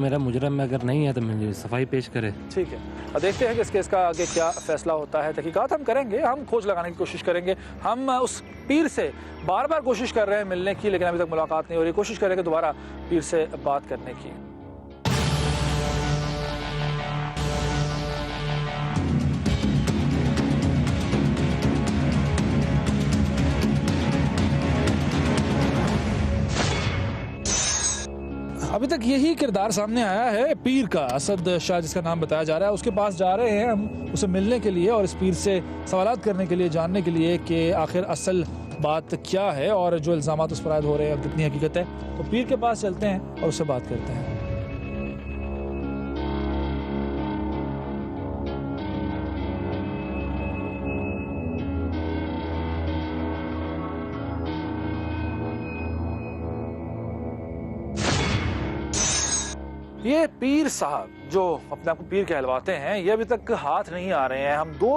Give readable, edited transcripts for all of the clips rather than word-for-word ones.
मेरा मुजरम में अगर नहीं है तो मुझे सफाई पेश करे। ठीक है, अब देखते हैं कि इस केस का आगे क्या फैसला होता है। तहकीकात हम करेंगे, हम खोज लगाने की कोशिश करेंगे। हम उस पीर से बार बार कोशिश कर रहे हैं मिलने की, लेकिन अभी तक मुलाकात नहीं हो रही। कोशिश करेंगे दोबारा पीर से बात करने की। अभी तक यही किरदार सामने आया है पीर का। असद शाह जिसका नाम बताया जा रहा है, उसके पास जा रहे हैं हम उसे मिलने के लिए और इस पीर से सवालात करने के लिए, जानने के लिए कि आखिर असल बात क्या है और जो इल्ज़ामात उस पर आयद हो रहे हैं कितनी हकीकत है। तो पीर के पास चलते हैं और उससे बात करते हैं। ये पीर साहब जो अपने आप को पीर कहलवाते हैं, ये अभी तक हाथ नहीं आ रहे हैं। हम 2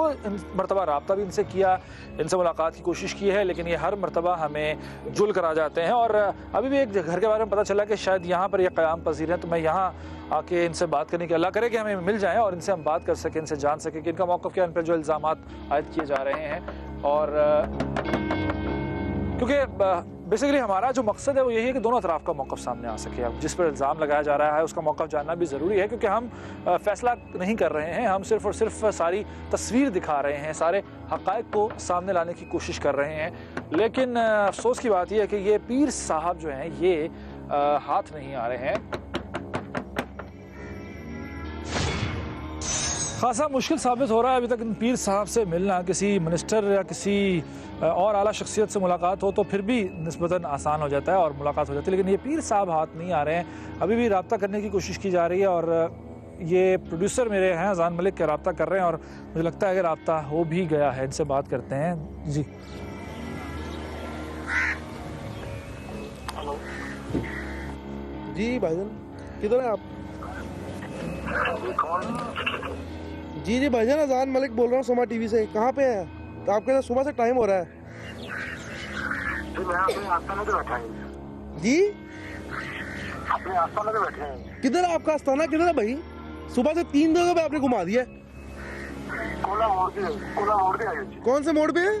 मरतबा रब्ता भी इनसे किया, इनसे मुलाकात की कोशिश की है, लेकिन ये हर मरतबा हमें जुल करा जाते हैं। और अभी भी एक घर के बारे में पता चला कि शायद यहाँ पर ये क़याम पजीर हैं, तो मैं यहाँ आके इनसे बात करने की अल्लाह करे कि हमें मिल जाएँ और इनसे हम बात कर सकें, इनसे जान सकें कि इनका मौक़िफ़ क्या, इन पर जो इल्ज़ामात आयद किए जा रहे हैं। और क्योंकि बेसिकली हमारा जो मकसद है वो यही है कि दोनों तरफ का मौक़िफ़ सामने आ सके। अब जिस पर इल्ज़ाम लगाया जा रहा है उसका मौक़िफ़ जानना भी ज़रूरी है, क्योंकि हम फ़ैसला नहीं कर रहे हैं, हम सिर्फ़ और सिर्फ सारी तस्वीर दिखा रहे हैं, सारे हक़ाइक़ को सामने लाने की कोशिश कर रहे हैं। लेकिन अफसोस की बात यह है कि ये पीर साहब जो हैं ये हाथ नहीं आ रहे हैं। खासा मुश्किल साबित हो रहा है अभी तक इन पीर साहब से मिलना। किसी मिनिस्टर या किसी और आला शख्सियत से मुलाकात हो तो फिर भी निस्बतन आसान हो जाता है और मुलाकात हो जाती है, लेकिन ये पीर साहब हाथ नहीं आ रहे हैं। अभी भी रब्ता करने की कोशिश की जा रही है और ये प्रोड्यूसर मेरे हैं अजान मलिक के रब्ता कर रहे हैं और मुझे लगता है कि रब्ता हो भी गया है। इनसे बात करते हैं। जी जी भाईजान, किधर हैं आप? जी भाईजान, अजान मलिक बोल रहा हूँ समा टीवी से। कहाँ पे हैं? तो आपके साथ सुबह से टाइम हो रहा है। मैं अपने आस्थाना पे बैठा हूँ। जी अपने आस्थाना पे बैठे हैं। किधर है आपका आस्थाना? किधर है भाई? सुबह से 3 जगह पे आपने घुमा दिया। कोला मोड़ पे आए जी। कौन से मोड़ पे है?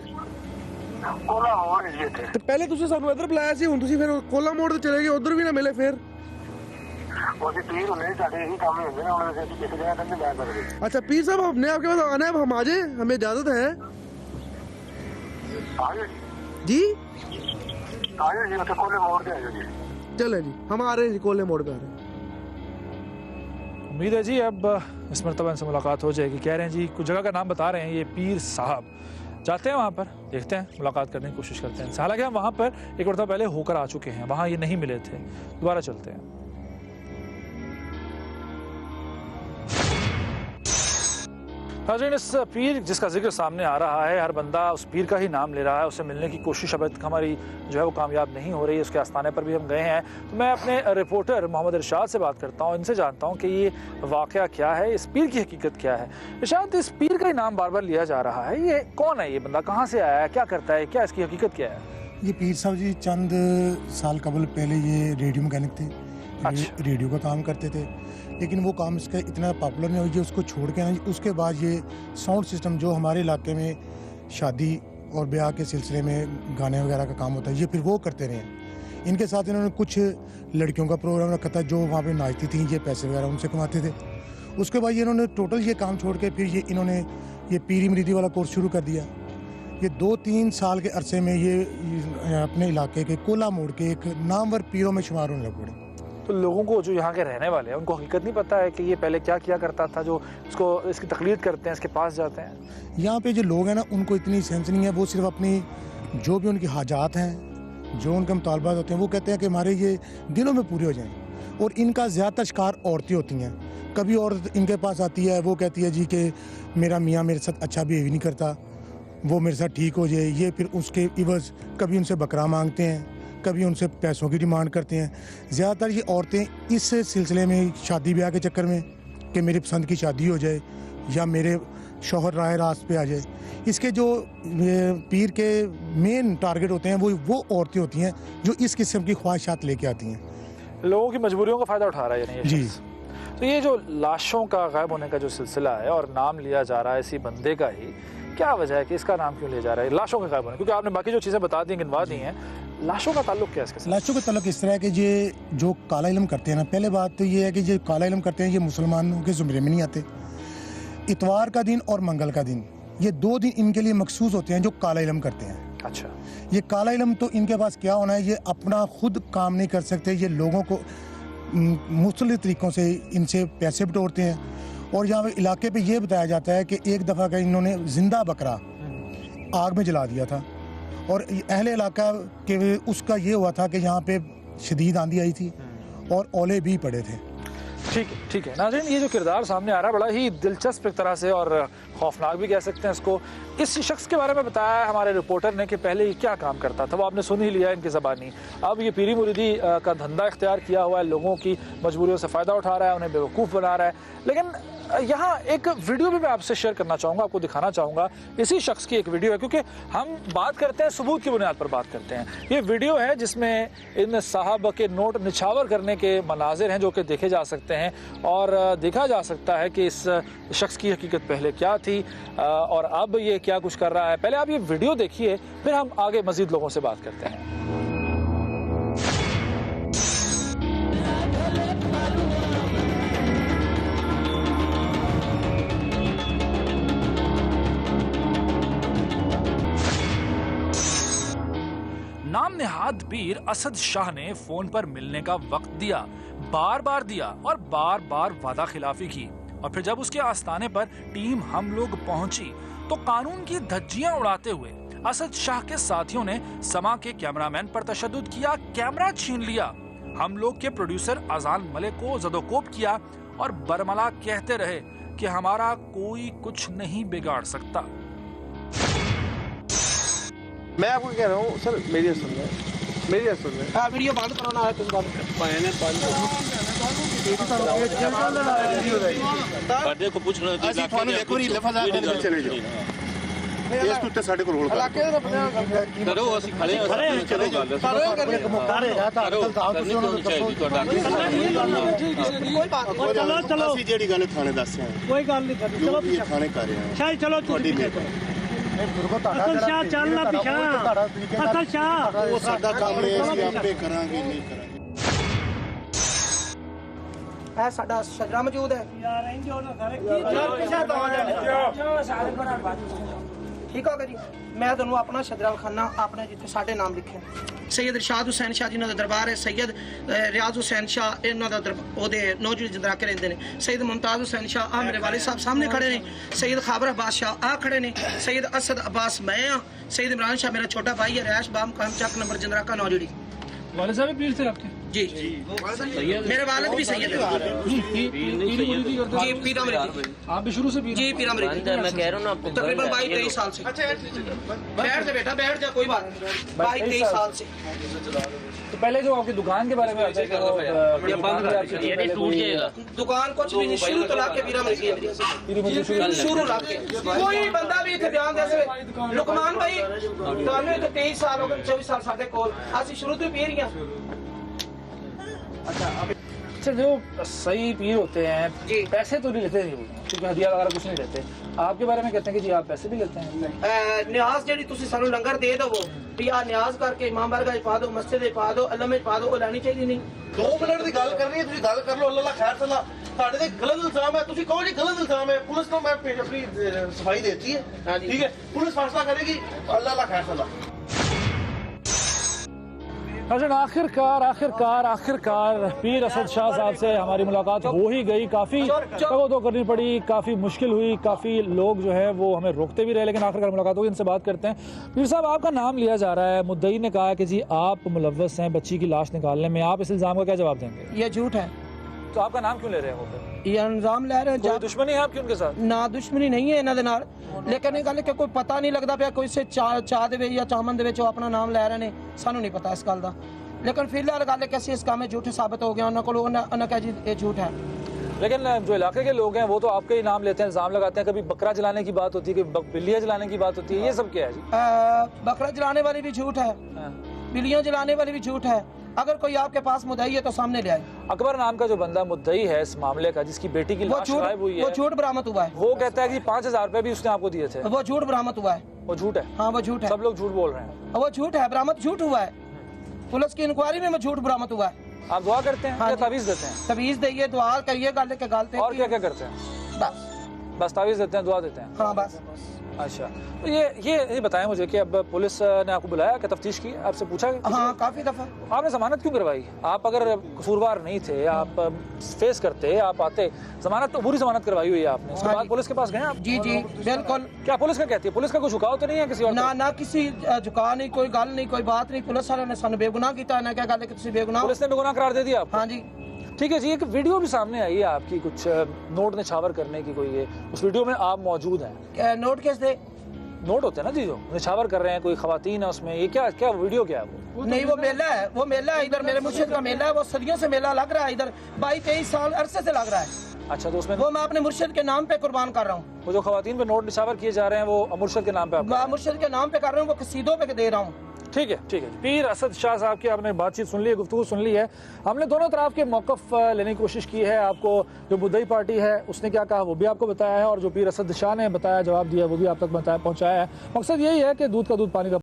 कोला मोड़ ये थे। तो पहले तुझे सानू इधर बुलाया सी, हुण तुसी फिर कोला मोड़ ते चले गए, उधर भी ना मिले। फिर वो जी पीर होने साडे यही काम ही होंगे ना, उन्होंने जैसे किसी जगह तक नहीं बैठ सकते। अच्छा पीर साहब, हमने आपके पास आना है, अब हम आ जाए, हमें इजाजत है? आइए जी जी, मतलब कोले मोड़ पे आइए जी। चले जी, हम आ रहे हैं जी, कोले मोड़ पे आ रहे हैं। उम्मीद है जी अब इस मरतबा इनसे मुलाकात हो जाएगी। कह रहे हैं जी, कुछ जगह का नाम बता रहे हैं ये पीर साहब। जाते हैं वहाँ पर, देखते हैं, मुलाकात करने की कोशिश करते हैं। हालांकि हम वहाँ पर एक मरतबा पहले होकर आ चुके हैं, वहाँ ये नहीं मिले थे। दोबारा चलते हैं। हाज़रीन, इस पीर जिसका जिक्र सामने आ रहा है, हर बंदा उस पीर का ही नाम ले रहा है, उससे मिलने की कोशिश अब तक हमारी जो है वो कामयाब नहीं हो रही है। उसके आस्थाने पर भी हम गए हैं। तो मैं अपने रिपोर्टर मोहम्मद इरशाद से बात करता हूँ, इनसे जानता हूँ कि ये वाक़या क्या है, इस पीर की हकीकत क्या है। इरशाद, इस पीर का ही नाम बार बार लिया जा रहा है, ये कौन है? ये बंदा कहाँ से आया है, क्या करता है, क्या इसकी हकीकत क्या है? ये पीर साहब जी चंद साल कबल पहले ये रेडियो मैकेनिक थे। अच्छा। रेडियो का काम करते थे, लेकिन वो काम इसका इतना पॉपुलर नहीं हुआ, उसको छोड़ के ना उसके बाद ये साउंड सिस्टम जो हमारे इलाके में शादी और ब्याह के सिलसिले में गाने वगैरह का काम होता है, ये फिर वो करते रहे। इनके साथ इन्होंने कुछ लड़कियों का प्रोग्राम रखा था जो वहाँ पे नाचती थी, ये पैसे वगैरह उनसे कमाते थे। उसके बाद ये इन्होंने टोटल ये काम छोड़ के फिर इन्होंने ये पीरी मुरीदी वाला कोर्स शुरू कर दिया। ये 2-3 साल के अरसे में ये अपने इलाके के कोला मोड़ के एक नामवर पीरों में शुमार होने लग पड़े। तो लोगों को जो यहाँ के रहने वाले हैं उनको हकीकत नहीं पता है कि ये पहले क्या किया करता था, जो इसकी तकलीद करते हैं, इसके पास जाते हैं। यहाँ पे जो लोग हैं ना, उनको इतनी सेंस नहीं है। वो सिर्फ अपनी जो भी उनकी हाजात हैं, जो उनके मुतालबात होते हैं, वो कहते हैं कि हमारे ये दिनों में पूरे हो जाएं। और इनका ज़्यादातर शिकार औरतें होती हैं। कभी औरत इनके पास आती है, वो कहती है जी कि मेरा मियाँ मेरे साथ अच्छा बिहेव नहीं करता, वो मेरे साथ ठीक हो जाए। ये फिर उसके इवज़ कभी उनसे बकरा मांगते हैं, कभी उनसे पैसों की डिमांड करते हैं। ज़्यादातर ये औरतें इस सिलसिले में शादी ब्याह के चक्कर में कि मेरी पसंद की शादी हो जाए या मेरे शौहर राह रास्त पे आ जाए, इसके जो पीर के मेन टारगेट होते हैं वो औरतें होती हैं जो इस किस्म की ख्वाहिशात लेके आती हैं। लोगों की मजबूरियों का फ़ायदा उठा रहा है यानी ये जी। शख्स। तो ये जो लाशों का गायब होने का जो सिलसिला है और नाम लिया जा रहा है इसी बंदे का ही, क्या वजह है कि इसका नाम क्यों लिया जा रहा है लाशों के गायब होने? क्योंकि आपने बाकी जो चीज़ें बता दी, गिनवा दी हैं, लाशों का ताल्लुक क्या है इसके साथ? लाशों का ताल्लुक इस तरह है कि ये जो काला इल्म करते हैं ना, पहले बात तो ये है कि ये काला इल्म करते हैं, ये मुसलमानों के ज़ुमरे में नहीं आते। इतवार का दिन और मंगल का दिन, ये 2 दिन इनके लिए मखसूस होते हैं जो काला इल्म करते हैं। अच्छा, ये काला इल्म तो इनके पास क्या होना है, ये अपना खुद काम नहीं कर सकते, ये लोगों को मुख्तलिफ तरीक़ों से इनसे पैसे बटोरते हैं। और यहाँ पे इलाके पे ये बताया जाता है कि एक दफ़ा का इन्होंने जिंदा बकरा आग में जला दिया था और अहले इलाका के उसका ये हुआ था कि यहाँ पे शदीद आंधी आई थी और ओले भी पड़े थे। ठीक है नाज़रीन, ये जो किरदार सामने आ रहा है बड़ा ही दिलचस्प एक तरह से और खौफनाक भी कह सकते हैं इसको। इस शख्स के बारे में बताया है हमारे रिपोर्टर ने कि पहले ये क्या काम करता था, वो आपने सुन ही लिया इनकी ज़बानी। अब ये पीरी मुरीदी का धंधा इख्तियार किया हुआ है, लोगों की मजबूरियों से फ़ायदा उठा रहा है, उन्हें बेवकूफ़ बना रहा है। लेकिन यहाँ एक वीडियो भी मैं आपसे शेयर करना चाहूँगा, आपको दिखाना चाहूँगा। इसी शख्स की एक वीडियो है, क्योंकि हम बात करते हैं सबूत की बुनियाद पर बात करते हैं। ये वीडियो है जिसमें इन साहब के नोट निछावर करने के मनाजिर हैं जो कि देखे जा सकते हैं और देखा जा सकता है कि इस शख्स की हकीकत पहले क्या थी और अब ये क्या कुछ कर रहा है। पहले आप ये वीडियो देखिए, फिर हम आगे मजीद लोगों से बात करते हैं। नाम नेहाद पीर असद शाह ने फोन पर मिलने का वक्त दिया, बार बार दिया और बार बार वादा खिलाफी की। और फिर जब उसके आस्थाने पर टीम हम लोग पहुंची तो कानून की धज्जियां उड़ाते हुए असद शाह के साथियों ने समा के कैमरामैन पर तशद्दुद किया, कैमरा छीन लिया। हम लोग के प्रोड्यूसर अजान मलिक को ज़दोकोब किया और बरमला कहते रहे कि हमारा कोई कुछ नहीं बिगाड़ सकता। मैं आपको कह रहा हूँ सर, मेरी सुन रहे हैं, मेरी सुन रहे हैं। वीडियो बंद कराना है कुछ बात बड़े को पूछ रहे ਅਸੀਂ ਤੁਹਾਨੂੰ ਦੇਖੋ ਨਹੀਂ ਲਫ਼ਜ਼ਾਂ ਦੇ ਚਲੇ ਜਾਓ ਇਸ ਤੋਂ ਉੱਤੇ ਸਾਡੇ ਕੋਲ ਰੋਲ ਕਰੋ ਅਸੀਂ ਖੜੇ ਹਾਂ ਚਲੋ ਗੱਲ ਚਲੋ ਚਲੋ ਅਸੀਂ ਜਿਹੜੀ ਗੱਲ ਥਾਣੇ ਦੱਸ ਰਹੇ ਹਾਂ ਕੋਈ ਗੱਲ ਨਹੀਂ ਕਰਨੀ ਚਲੋ ਥਾਣੇ ਕਰ ਰਹੇ ਹਾਂ ਸ਼ਾਇਦ ਚਲੋ ਤੁਸੀਂ ਅਸਲ ਸ਼ਾਹ ਚੱਲ ਨਾ ਪਿਛਾ ਅਸਲ ਸ਼ਾਹ ਉਹ ਸਾਡਾ ਕੰਮ ਹੈ ਅਸੀਂ ਆਪੇ ਕਰਾਂਗੇ ਨਹੀਂ ਕਰਾਂਗੇ है साडा शजरा मौजूद है यार इंजो ना करे ठीक होगा जी। मैं ਤੁਹਾਨੂੰ ਆਪਣਾ ਸ਼ਜਰਾ ਖਾਨਾ ਆਪਣੇ ਜਿੱਥੇ ਸਾਡੇ ਨਾਮ ਲਿਖੇ ਸੈयद ਇਰਸ਼ਾਦ ਹੁਸੈਨ ਸ਼ਾਹ ਜੀ ਦਾ ਦਰਬਾਰ ਹੈ, ਸੈयद ਰਿਆਜ਼ ਹੁਸੈਨ ਸ਼ਾਹ ਇਹਨਾਂ ਦਾ ਉਹਦੇ ਨੌਜਵਾਨ ਜਿੰਦਰਾ ਕੇ ਰਹਿੰਦੇ ਨੇ, ਸੈयद ਮੁਮਤਾਜ਼ ਹੁਸੈਨ ਸ਼ਾਹ ਆ ਮੇਰੇ ਵਾਲਿਦ ਸਾਹਿਬ ਸਾਹਮਣੇ ਖੜੇ ਨੇ, सैयद खाबर अब्बास शाह आ खड़े ने, सैयद असद अब्बास मैं हाँ, सैयद इमरान शाह मेरा छोटा भाई है, रैश बाम काम चक नंबर जिंदरा का नौजड़ी। वालिद साहब पीर थे आपके? जी मेरे वालिद भी सैयद है जी, पीरा मरीदी। आप भी शुरू से जी पीरा मरीदी? मैं कह रहा हूँ ना आपको तकरीबन 22-23 साल से। बैठ जा बेटा बैठ जा, कोई बात नहीं, 22-23 साल से। तो पहले जो आपकी दुकान के बारे में आता है कि वो दुकान कुछ भी नहीं, शुरू तो लाके पीरा मरीदी शुरू लाके कोई बंदा भी इतने बयान दे लुकमान भाई ਤੁਹਾਨੂੰ 23 साल हो गए, 24 साल साढ़े कोल ਅਸੀਂ शुरू तो पी रही हैं। अच्छा जो सही पीर होते हैं पैसे तो नहीं लेते, क्योंकि हदिया वगैरह कुछ नहीं लेते। आपके बारे में कहते हैं कि जी आप पैसे भी लेते हैं? न्याज ਜਿਹੜੀ ਤੁਸੀਂ ਸਾਨੂੰ ਲੰਗਰ ਦੇ ਦਿਓ ਵੀ ਆ ਨਿਆਜ਼ ਕਰਕੇ ਇਮਾਮ ਬਾਰਗਾਹ ਪਾ ਦਿਓ, ਮਸਜਿਦ ਵਿੱਚ ਪਾ ਦਿਓ, ਅਲਮ ਵਿੱਚ ਪਾ ਦਿਓ, ਉਹ ਲੈਣੀ ਚਾਹੀਦੀ ਨਹੀਂ। 2 ਮਿੰਟ ਦੀ ਗੱਲ ਕਰਨੀ ਹੈ, ਤੁਸੀਂ ਗੱਲ ਕਰ ਲਓ। ਅੱਲਾਹ ਖੈਰ ਸਲਾ ਤੁਹਾਡੇ ਤੇ ਗਲਤ ਇਲਜ਼ਾਮ ਹੈ, ਤੁਸੀਂ ਕਹੋ ਜੀ ਗਲਤ ਇਲਜ਼ਾਮ ਹੈ। ਪੁਲਿਸ ਨੂੰ ਮੈਂ ਆਪਣੀ ਸਫਾਈ ਦੇਤੀ ਹੈ, ਠੀਕ है, पुलिस फैसला करेगी। अल्लाह खैर सला। आखिरकार पीर असद शाह साहब से हमारी मुलाकात हो ही गई। काफ़ी तगो करनी पड़ी, काफ़ी मुश्किल हुई, काफ़ी लोग जो है वो हमें रोकते भी रहे, लेकिन आखिरकार मुलाकात होगी। इनसे बात करते हैं। पीर साहब आपका नाम लिया जा रहा है, मुद्दई ने कहा कि जी आप मुलव्वस हैं बच्ची की लाश निकालने में, आप इस इल्ज़ाम का क्या जवाब देंगे? ये झूठ है। तो आपका नाम क्यों ले रहे हैं वो? ये इल्जाम ले रहे हैं, दुश्मनी है आपकी उनके साथ? ना दुश्मनी नहीं है इन्हों दे नाल, लेकिन ये गल कि कोई पता नहीं लगता पिया कोई से चाह दे या चामन दे विच अपना नाम ले रहे हैं, सानू नहीं पता इस गल का। लेकिन फिलहाल गल है कि इस काम में झूठ साबित हो गया, उन्होंने कहा जी ये झूठ है। लेकिन जो इलाके के लोग हैं वो तो आपके ही नाम लेते हैं, इल्जाम लगाते हैं। कभी बकरा जलाने की बात होती है, कभी बिल्लियाँ जलाने की बात होती है, ये सब क्या है जी? बकरा जलाने वाली भी झूठ है, बिल्लियाँ जलाने वाली भी झूठ है, अगर कोई आपके पास मुद्दई है तो सामने ले आए। अकबर नाम का जो बंदा मुद्दई है इस मामले का, जिसकी बेटी की लाश गायब हुई है, वो झूठ बरामद हुआ है। वो कहता है कि 5,000 रुपए भी उसने आपको दिए थे। वो झूठ बरामद हुआ है। वो झूठ है? हाँ वो झूठ है। सब लोग झूठ बोल रहे हैं। वो झूठ है, बरामद झूठ हुआ है। पुलिस की इंक्वायरी में झूठ बरामद हुआ है। आप दुआ करते हैं? हाँ या जी। तावीज़ देते हैं? तवीज़ दइए, दुआ करिए, गाले के गालते। और क्या क्या करते हैं? बस तावीज़ देते हैं, दुआ देते हैं? हाँ बस। अच्छा, तो ये बताएं मुझे कि अब पुलिस ने आपको बुलाया, क्या तफ्तीश की, आपसे पूछा? हाँ काफी दफा। आपने जमानत क्यों करवाई? आप अगर कसूरवार नहीं थे, आप फेस करते, आप आते, जमानत तो पूरी जमानत करवाई हुई है आपने। उसके बाद पुलिस के पास गए आप? जी जी बिल्कुल। क्या पुलिस क्या कहती है? पुलिस का कोई झुकाव तो नहीं है किसी और? ना किसी झुका नहीं, कोई गल नहीं, कोई बात नहीं। पुलिस वाले ने सानू बेगुनाह किया ना, क्या गल है कि तुसी बेगुनाह? पुलिस ने बेगुनाह करार दे दिया आपको? हाँ जी। ठीक है जी। एक वीडियो भी सामने आई है आपकी, कुछ नोट निछावर करने की कोई है, उस वीडियो में आप मौजूद हैं। नोट किस दे? नोट होते हैं ना जी, जो निछावर कर रहे हैं, कोई खवातीन है उसमें, ये क्या क्या वीडियो क्या है वो? नहीं वो मेला है, वो मेला है इधर, मेरे मुर्शिद का मेला है। वो सदियों से मेला लग रहा है इधर, 22-23 साल अरसे से लग रहा है। अच्छा, तो उसमें वो मैं अपने मुर्शिद के नाम पे कुर्बान कर रहा हूँ। वो जो खवातीन पे नोट निछावर किए जा रहे हैं, वो मुर्शिद के नाम पे आप? मुर्शिद के नाम पे कर रहा हूँ, वो कसीदों पे दे रहा हूँ। ठीक है ठीक है। पीर असद शाह साहब की आपने बातचीत सुन ली है, गुफ्तगू सुन ली है। हमने दोनों तरफ के मौक़िफ़ लेने की कोशिश की है। आपको जो मुद्दई पार्टी है उसने क्या कहा वो भी आपको बताया है, और जो पीर असद शाह ने बताया, जवाब दिया, वो भी आप तक बताया पहुँचाया है। मकसद यही है कि दूध का दूध पानी का